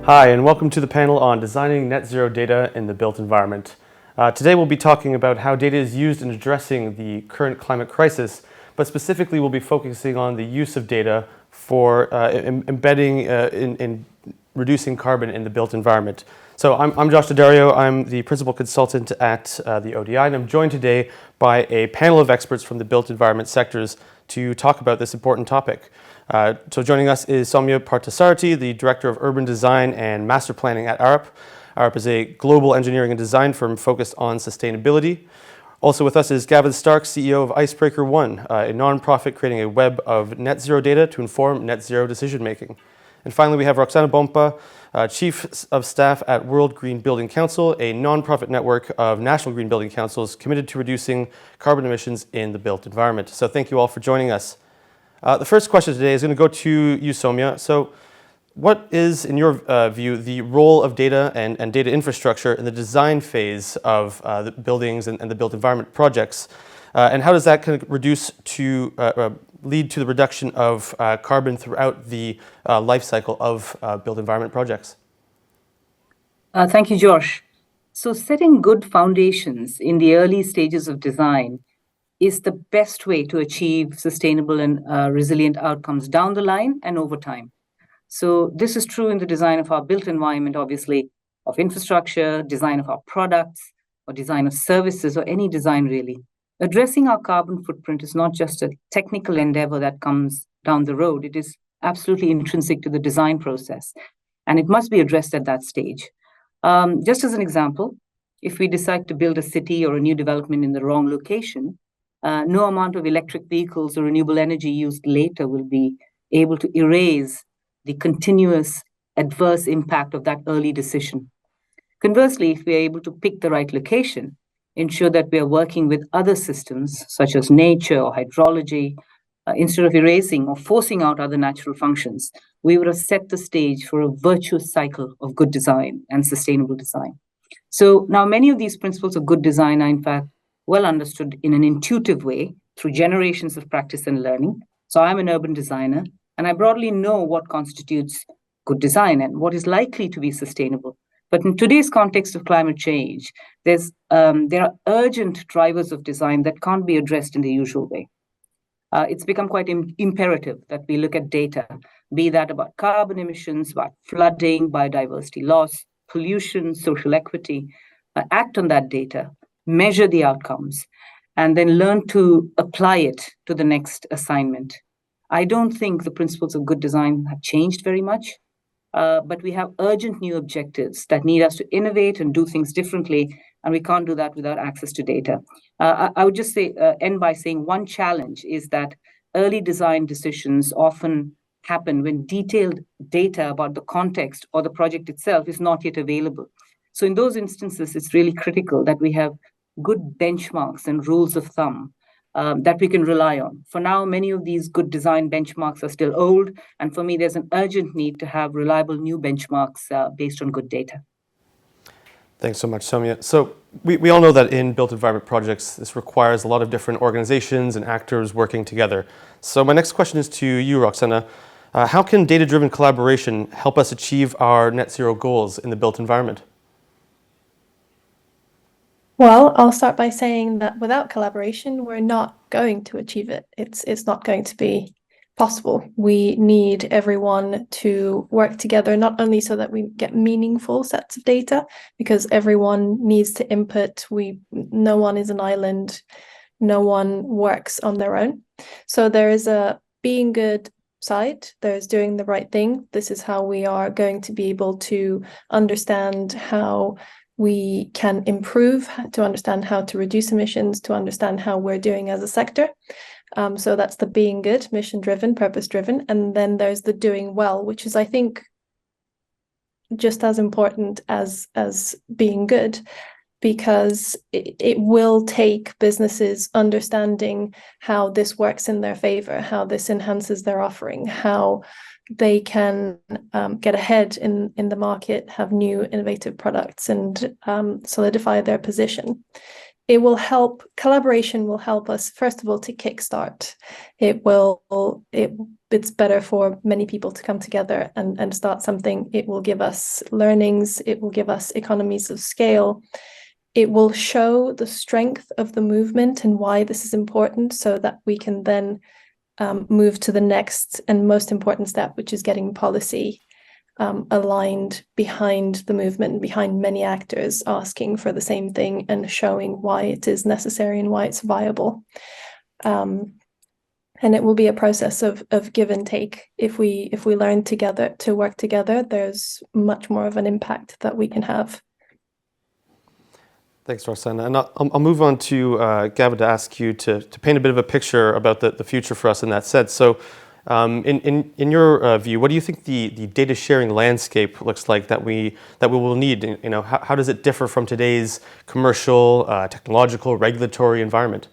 Hi, and welcome to the panel on designing net zero data in the built environment. Today we'll be talking about how data is used in addressing the current climate crisis, but specifically we'll be focusing on the use of data for embedding in reducing carbon in the built environment. So I'm Josh Daddario, I'm the principal consultant at the ODI, and I'm joined today by a panel of experts from the built environment sectors to talk about this important topic. So joining us is Sowmya Parthasarathy, the Director of Urban Design and Masterplanning at Arup. Arup is a global engineering and design firm focused on sustainability. Also with us is Gavin, CEO of Icebreaker, a nonprofit creating a web of net zero data to inform net zero decision making. And finally, we have Roxana Bompa, Chief of Staff at World Green Building Council, a nonprofit network of national green building councils committed to reducing carbon emissions in the built environment. So thank you all for joining us. The first question today is going to go to you, Sowmya. So what is, in your view, the role of data and data infrastructure in the design phase of the buildings and the built environment projects? And how does that kind of lead to the reduction of carbon throughout the life cycle of built environment projects? Thank you, Josh. So setting good foundations in the early stages of design is the best way to achieve sustainable and resilient outcomes down the line and over time. So this is true in the design of our built environment, obviously, of infrastructure, design of our products, or design of services, or any design really. Addressing our carbon footprint is not just a technical endeavor that comes down the road. It is absolutely intrinsic to the design process, and it must be addressed at that stage. Just as an example, if we decide to build a city or a new development in the wrong location, no amount of electric vehicles or renewable energy used later will be able to erase the continuous adverse impact of that early decision. Conversely, if we are able to pick the right location, ensure that we are working with other systems such as nature or hydrology, instead of erasing or forcing out other natural functions, we would have set the stage for a virtuous cycle of good design and sustainable design. So now many of these principles of good design are in fact well understood in an intuitive way through generations of practice and learning. So I'm an urban designer, and I broadly know what constitutes good design and what is likely to be sustainable. But in today's context of climate change, there are urgent drivers of design that can't be addressed in the usual way. It's become quite imperative that we look at data, be that about carbon emissions, about flooding, biodiversity loss, pollution, social equity, act on that data, measure the outcomes, and then learn to apply it to the next assignment. I don't think the principles of good design have changed very much, but we have urgent new objectives that need us to innovate and do things differently, and we can't do that without access to data. I would just end by saying one challenge is that early design decisions often happen when detailed data about the context or the project itself is not yet available. So in those instances, it's really critical that we have good benchmarks and rules of thumb that we can rely on. For now, many of these good design benchmarks are still old, and for me, there's an urgent need to have reliable new benchmarks based on good data. Thanks so much, Sowmya. So we all know that in built environment projects, this requires a lot of different organizations and actors working together. So my next question is to you, Roxana. How can data-driven collaboration help us achieve our net zero goals in the built environment? Well, I'll start by saying that without collaboration, we're not going to achieve it. It's not going to be possible. We need everyone to work together, not only so that we get meaningful sets of data, because everyone needs to input. No one is an island. No one works on their own. So there is a being good side. There's doing the right thing. This is how we are going to be able to understand how we can improve, to understand how to reduce emissions, to understand how we're doing as a sector. So that's the being good, mission-driven, purpose-driven. And then there's the doing well, which is, I think, just as important as being good, because it will take businesses understanding how this works in their favor, how this enhances their offering, how they can get ahead in the market, have new innovative products, and solidify their position. it will help, collaboration will help us, first of all, to kickstart. It's better for many people to come together and start something. It will give us learnings. It will give us economies of scale. It will show the strength of the movement and why this is important, so that we can then move to the next and most important step, which is getting policy aligned behind the movement and behind many actors asking for the same thing and showing why it is necessary and why it's viable. And it will be a process of give and take. If we learn together to work together, there's much more of an impact that we can have. Thanks, Roxana. And I'll move on to Gavin to ask you to paint a bit of a picture about the future for us in that sense. So in your view, what do you think the data sharing landscape looks like that we will need? You know, how does it differ from today's commercial, technological, regulatory environment?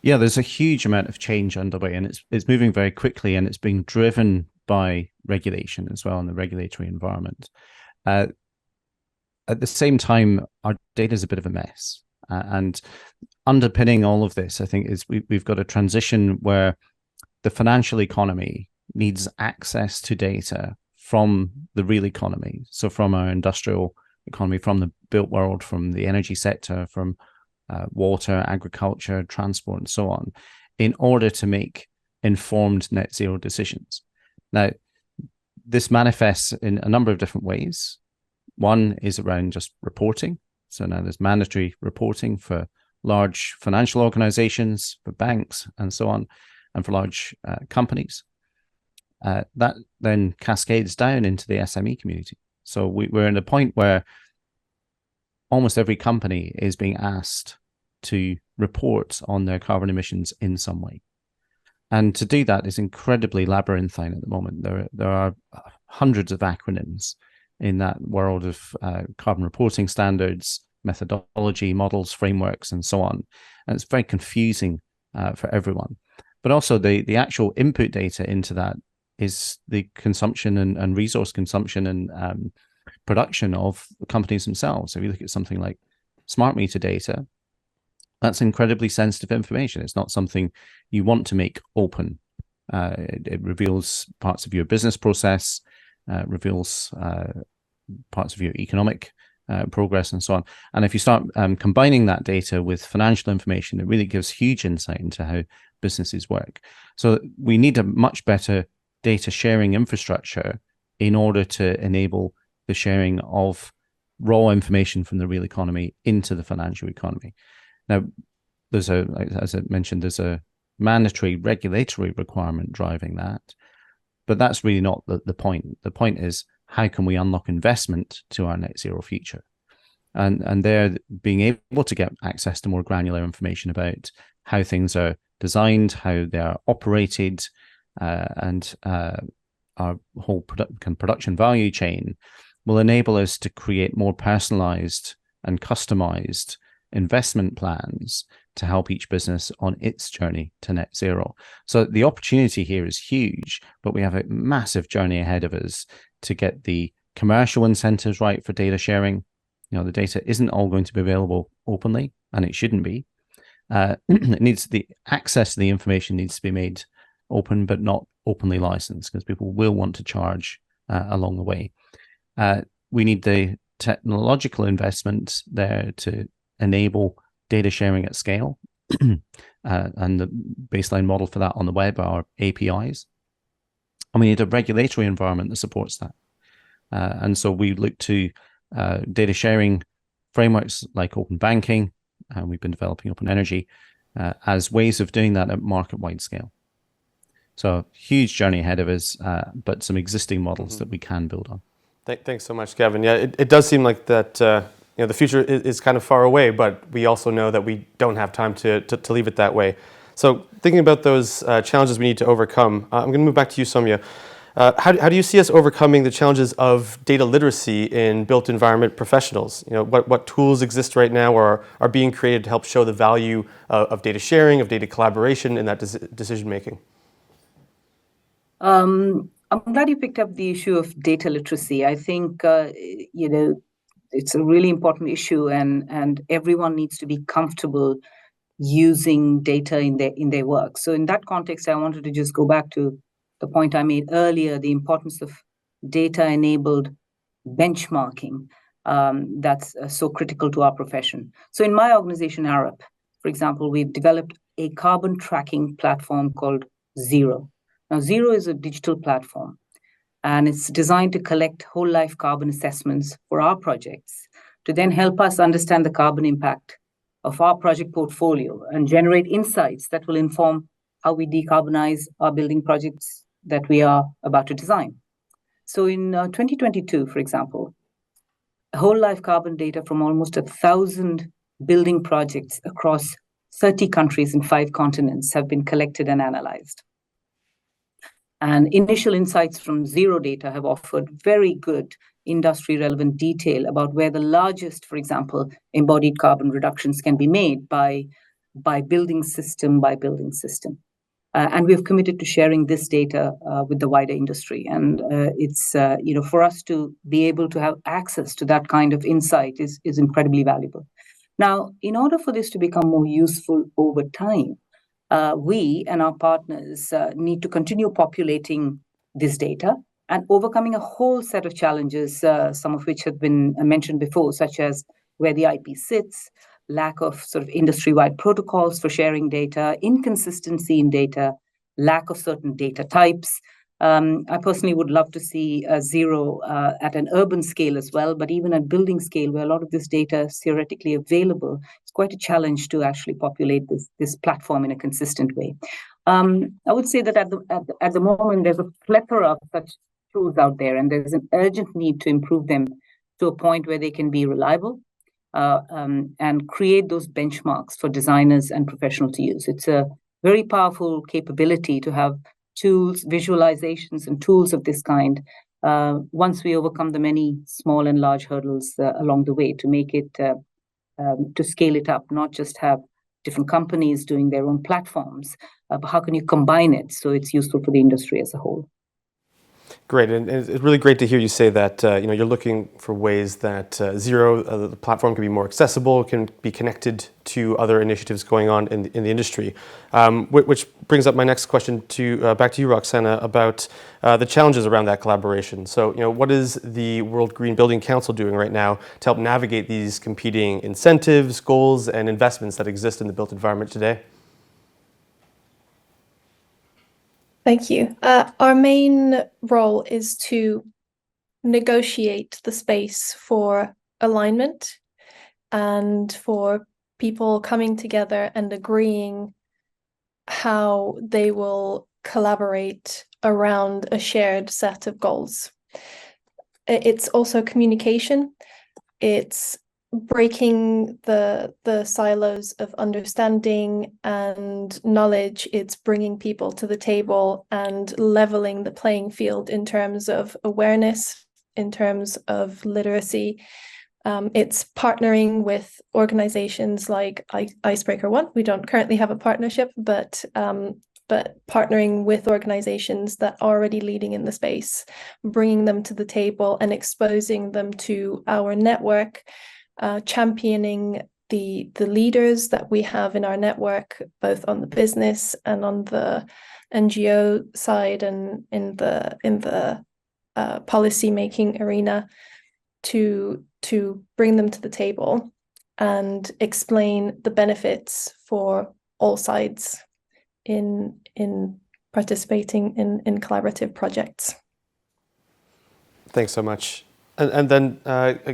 Yeah, there's a huge amount of change underway, and it's moving very quickly, and it's being driven by regulation as well in the regulatory environment. At the same time, our data is a bit of a mess. And underpinning all of this, I think, is we've got a transition where the financial economy needs access to data from the real economy. So from our industrial economy, from the built world, from the energy sector, from water, agriculture, transport, and so on, in order to make informed net zero decisions. Now, this manifests in a number of different ways. One is around just reporting. So now there's mandatory reporting for large financial organizations, for banks, and so on, and for large companies. That then cascades down into the SME community. So we're at a point where almost every company is being asked to report on their carbon emissions in some way. And to do that is incredibly labyrinthine at the moment. There are hundreds of acronyms in that world of carbon reporting standards, methodology, models, frameworks, and so on. And it's very confusing for everyone. But also the actual input data into that is the consumption and resource consumption and production of the companies themselves. So if you look at something like smart meter data, that's incredibly sensitive information. It's not something you want to make open. It reveals parts of your business process, reveals parts of your economic progress and so on. And if you start combining that data with financial information, it really gives huge insight into how businesses work. So we need a much better data sharing infrastructure in order to enable the sharing of raw information from the real economy into the financial economy. Now, as I mentioned, there's a mandatory regulatory requirement driving that, but that's really not the point. The point is, how can we unlock investment to our net zero future? And there, being able to get access to more granular information about how things are designed, how they are operated, and our whole production value chain will enable us to create more personalized and customized investment plans to help each business on its journey to net zero. So the opportunity here is huge, but we have a massive journey ahead of us to get the commercial incentives right for data sharing. You know, the data isn't all going to be available openly, and it shouldn't be. It needs the access to the information needs to be made open, but not openly licensed, because people will want to charge along the way. We need the technological investment there to enable data sharing at scale. And the baseline model for that on the web are APIs. And we need a regulatory environment that supports that. And so we look to data sharing frameworks like open banking, and we've been developing open energy as ways of doing that at market-wide scale. So huge journey ahead of us, but some existing models that we can build on. Thanks so much, Gavin. Yeah, it does seem like that you know, the future is kind of far away, but we also know that we don't have time to leave it that way. So thinking about those challenges we need to overcome, I'm going to move back to you, Sowmya. How do you see us overcoming the challenges of data literacy in built environment professionals? You know, what tools exist right now or are being created to help show the value of data sharing, of data collaboration in that decision making? I'm glad you picked up the issue of data literacy. I think, you know, it's a really important issue, and everyone needs to be comfortable using data in their work. So in that context, I wanted to just go back to the point I made earlier, the importance of data-enabled benchmarking that's so critical to our profession. So in my organization, Arup, for example, we've developed a carbon tracking platform called Zero. Now, Zero is a digital platform, and it's designed to collect whole life carbon assessments for our projects to then help us understand the carbon impact of our project portfolio and generate insights that will inform how we decarbonize our building projects that we are about to design. So in 2022, for example, whole life carbon data from almost 1,000 building projects across 30 countries and 5 continents have been collected and analyzed. And initial insights from Zero data have offered very good industry relevant detail about where the largest, for example, embodied carbon reductions can be made by building system by building system. And we've committed to sharing this data with the wider industry. And it's, for us to be able to have access to that kind of insight is incredibly valuable. Now, in order for this to become more useful over time, we and our partners need to continue populating this data and overcoming a whole set of challenges, some of which have been mentioned before, such as where the IP sits, lack of sort of industry-wide protocols for sharing data, inconsistency in data, lack of certain data types. I personally would love to see Zero at an urban scale as well, but even at building scale, where a lot of this data is theoretically available, it's quite a challenge to actually populate this platform in a consistent way. I would say that at the moment, there's a plethora of such tools out there, and there's an urgent need to improve them to a point where they can be reliable and create those benchmarks for designers and professionals to use. It's a very powerful capability to have tools, visualizations, and tools of this kind once we overcome the many small and large hurdles along the way to make it, to scale it up, not just have different companies doing their own platforms, but how can you combine it so it's useful for the industry as a whole? Great, and it's really great to hear you say that you're looking for ways that Zero, the platform, can be more accessible, can be connected to other initiatives going on in the industry. Which brings up my next question back to you, Roxana, about the challenges around that collaboration. So, what is the World Green Building Council doing right now to help navigate these competing incentives, goals, and investments that exist in the built environment today? Thank you. Our main role is to negotiate the space for alignment and for people coming together and agreeing how they will collaborate around a shared set of goals. It's also communication. It's breaking the silos of understanding and knowledge. It's bringing people to the table and leveling the playing field in terms of awareness, in terms of literacy. It's partnering with organizations like Icebreaker One. We don't currently have a partnership, but partnering with organizations that are already leading in the space, bringing them to the table and exposing them to our network, championing the leaders that we have in our network, both on the business and on the NGO side and in the policy making arena, to bring them to the table and explain the benefits for all sides in participating in collaborative projects. Thanks so much. And then,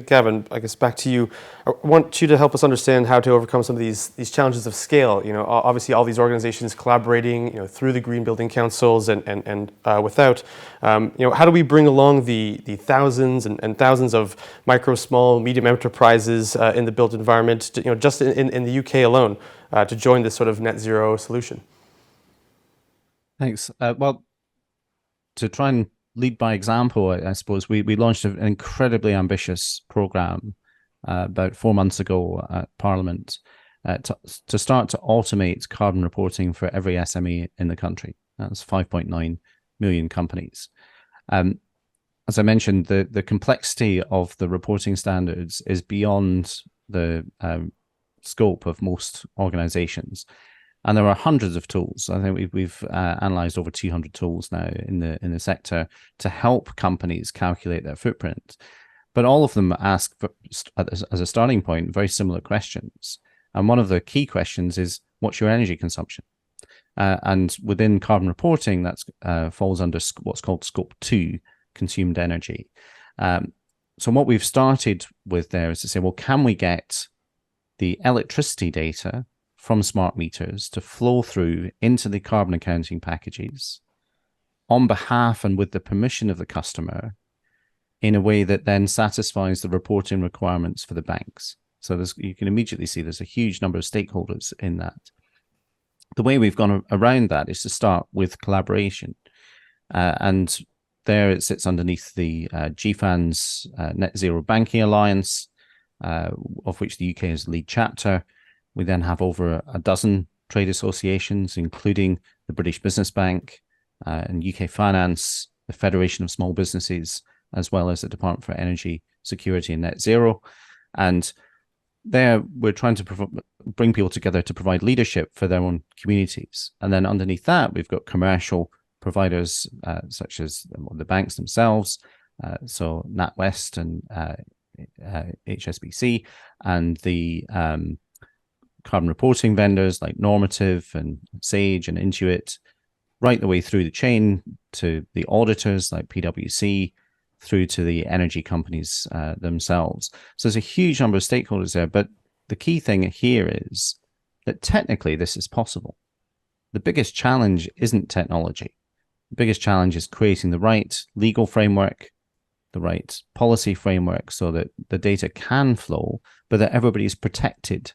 Gavin, I guess back to you. I want you to help us understand how to overcome some of these challenges of scale. Obviously, all these organizations collaborating, through the Green Building Councils and without. How do we bring along the thousands and thousands of micro, small, medium enterprises in the built environment, just in the UK alone, to join this sort of net zero solution? Thanks. Well, to try and lead by example, I suppose we launched an incredibly ambitious program about 4 months ago at Parliament to start to automate carbon reporting for every SME in the country. That's 5.9 million companies. As as I mentioned, the complexity of the reporting standards is beyond the scope of most organizations. And there are hundreds of tools. I think we've analyzed over 200 tools now in the sector to help companies calculate their footprint. But all of them ask, as a starting point, very similar questions. And one of the key questions is, what's your energy consumption? And within carbon reporting, that falls under what's called Scope 2, consumed energy. So what we've started with there is to say, well, can we get the electricity data from smart meters to flow through into the carbon accounting packages on behalf and with the permission of the customer in a way that then satisfies the reporting requirements for the banks? So you can immediately see there's a huge number of stakeholders in that. The way we've gone around that is to start with collaboration. And there it sits underneath the GFAN's Net Zero Banking Alliance, of which the UK is the lead chapter. We then have over a dozen trade associations, including the British Business Bank and UK Finance, the Federation of Small Businesses, as well as the Department for Energy Security and Net Zero. And there we're trying to bring people together to provide leadership for their own communities. And then underneath that, we've got commercial providers such as the banks themselves, so NatWest and HSBC, and the carbon reporting vendors like Normative and Sage and Intuit, right the way through the chain to the auditors like PwC, through to the energy companies themselves. So there's a huge number of stakeholders there, but the key thing here is that technically this is possible. The biggest challenge isn't technology. The biggest challenge is creating the right legal framework, the right policy framework so that the data can flow, but that everybody's protected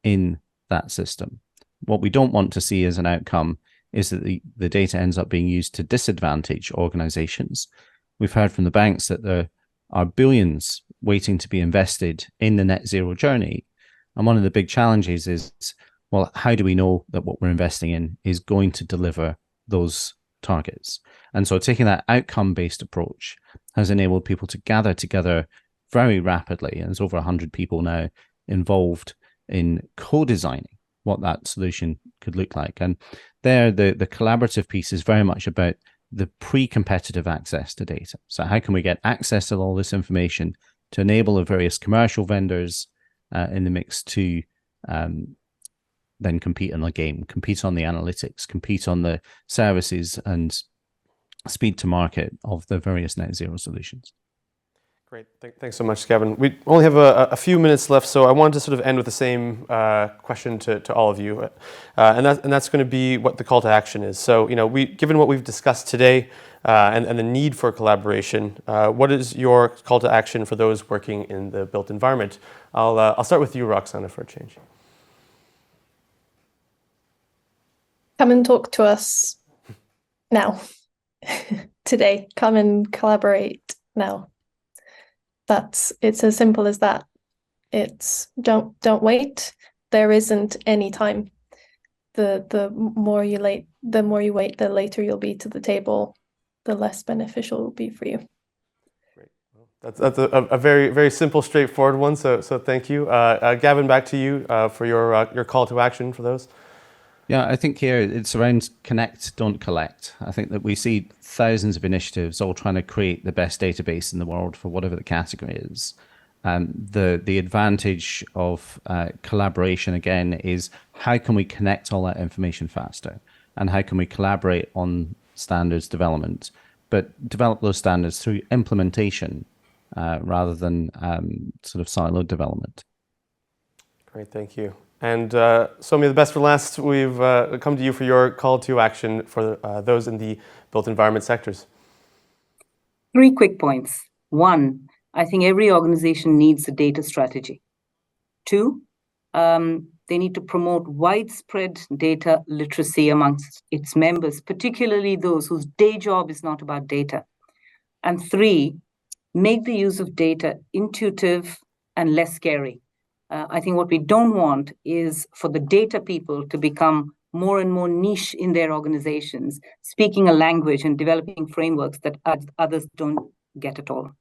in that system. What we don't want to see as an outcome is that the data ends up being used to disadvantage organizations. We've heard from the banks that there are billions waiting to be invested in the net zero journey. And one of the big challenges is, well, how do we know that what we're investing in is going to deliver those targets? And so taking that outcome-based approach has enabled people to gather together very rapidly. And there's over 100 people now involved in co-designing what that solution could look like. And there, the collaborative piece is very much about the pre-competitive access to data. So how can we get access to all this information to enable the various commercial vendors in the mix to then compete in the game, compete on the analytics, compete on the services and speed to market of the various net zero solutions. Great. Thanks so much, Gavin. We only have a few minutes left, so I wanted to sort of end with the same question to all of you, and that's going to be what the call to action is. So, given what we've discussed today and the need for collaboration, what is your call to action for those working in the built environment? I'll start with you, Roxana, for a change. Come and talk to us now. Today, come and collaborate now. It's as simple as that. It's don't wait. There isn't any time. The more you wait, the later you'll be to the table, the less beneficial it will be for you. Great. Well, that's a very, very simple, straightforward one. So thank you, Gavin. Back to you for your call to action for those. Yeah, I think here it's around connect, don't collect. I think that we see thousands of initiatives all trying to create the best database in the world for whatever the category is. The advantage of collaboration, again, is how can we connect all that information faster? And how can we collaborate on standards development, but develop those standards through implementation rather than sort of siloed development. Great, thank you. And Sowmya, the best for last, we've come to you for your call to action for those in the built environment sectors. 3 quick points. 1, I think every organization needs a data strategy. 2, they need to promote widespread data literacy amongst its members, particularly those whose day job is not about data. And 3, make the use of data intuitive and less scary. I think what we don't want is for the data people to become more and more niche in their organizations, speaking a language and developing frameworks that others don't get it all.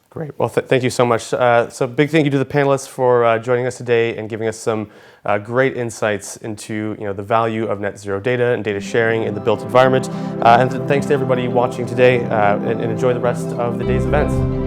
Great. Well, thank you so much. So big thank you to the panelists for joining us today and giving us some great insights into the value of net zero data and data sharing in the built environment. And thanks to everybody watching today, and enjoy the rest of the day's events.